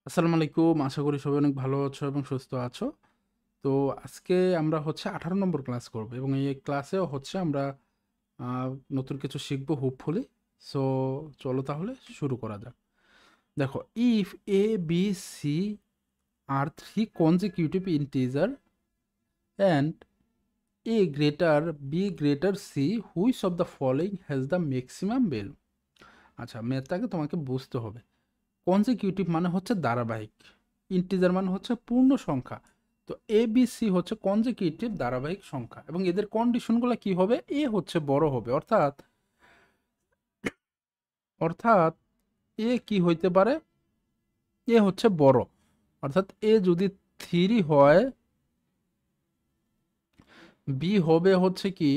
আসসালামু আলাইকুম। আশা করি সবাই অনেক ভালো আছো এবং সুস্থ আছো। তো আজকে আমরা 18 নম্বর ক্লাস করব এবং এই ক্লাসেও আমরা আ নতুন কিছু শিখব হোপফুলি। সো চলো তাহলে শুরু করা যাক। দেখো, if A, B, C are three consecutive integer and A greater B greater C, which of the following has the maximum value? আচ্ছা, ম্যাথটাকে তোমাকে বুঝতে হবে। কনজিকিউটিভ মানে হচ্ছে ধারাবাহিক, ইন্টিজার মানে হচ্ছে পূর্ণ সংখ্যা। তো এ বি সি হচ্ছে কনজিকিউটিভ ধারাবাহিক সংখ্যা এবং এদের কন্ডিশনগুলো কি হবে? এ হচ্ছে বড় হবে, অর্থাৎ অর্থাৎ এ কি হইতে পারে? এ হচ্ছে বড়, অর্থাৎ এ যদি 3 হয়, বি হবে হচ্ছে কি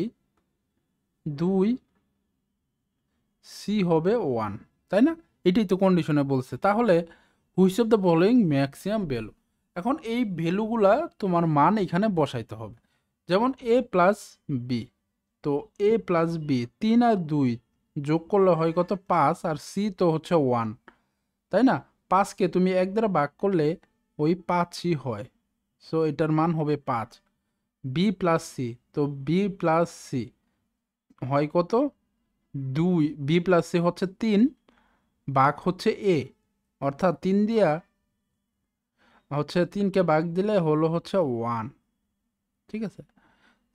2, সি হবে 1, তাই না? এটাই তো কন্ডিশনে বলছে। তাহলে which of the following maximum value? এখন এই ভ্যালুগুলা তোমার মান এখানে বসাইতে হবে। যেমন এ প্লাস বি, তো এ প্লাস বি 3 আর 2 যোগ করলে হয় কত? 5, আর সি তো হচ্ছে 1, তাই না? 5কে তুমি 1 দ্বারা ভাগ করলে ওই 5ই হয়। সো এটার মান হবে 5। বি প্লাস সি, তো বি প্লাস সি হয় কত? 2। বি প্লাস সি হচ্ছে 3, ভাগ হচ্ছে এ, অর্থাৎ 3 দিয়া হচ্ছে 3কে ভাগ দিলে হলো হচ্ছে 1, ঠিক আছে?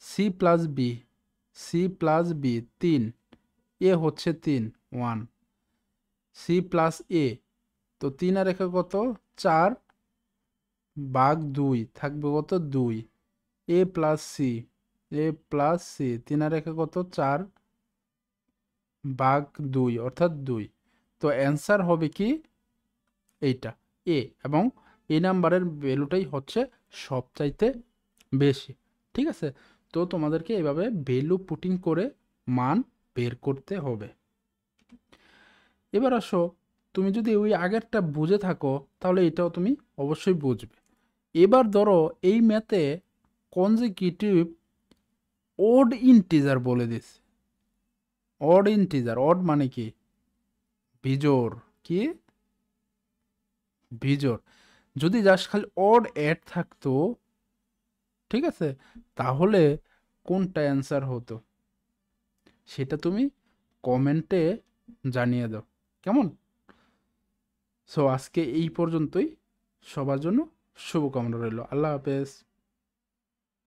C plus B, C plus B 3, A হচ্ছে 3, 1। সি প্লাস এ, তো 3 আর একে কত? 4, ভাগ 2 থাকবে কত? 2। এ প্লাস সি, এ প্লাস সি 3 আর একে কত? 4, ভাগ 2 অর্থাৎ 2। তো অ্যান্সার হবে কি এইটা, এ। এবং এই নাম্বারের ভ্যালুটাই হচ্ছে সবচাইতে বেশি, ঠিক আছে? তো তোমাদেরকে এভাবে ভ্যালু পুটিং করে মান বের করতে হবে। এবার আসো, তুমি যদি ওই আগেরটা বুঝে থাকো তাহলে এটাও তুমি অবশ্যই বুঝবে। এবার ধরো এই ম্যাথে কনজিকিউটিভ ওড ইন্টিজার বলে দিস। অড ইন্টিজার, অড মানে কি? বিজোড়। কি? বিজোড়। যদি জাস্ট খালি অড অ্যাড থাকতো, ঠিক আছে, তাহলে কোনটা অ্যান্সার হতো সেটা তুমি কমেন্টে জানিয়ে দাও, কেমন? সো আজকে এই পর্যন্তই। সবার জন্য শুভকামনা রইল। আল্লাহ হাফেজ।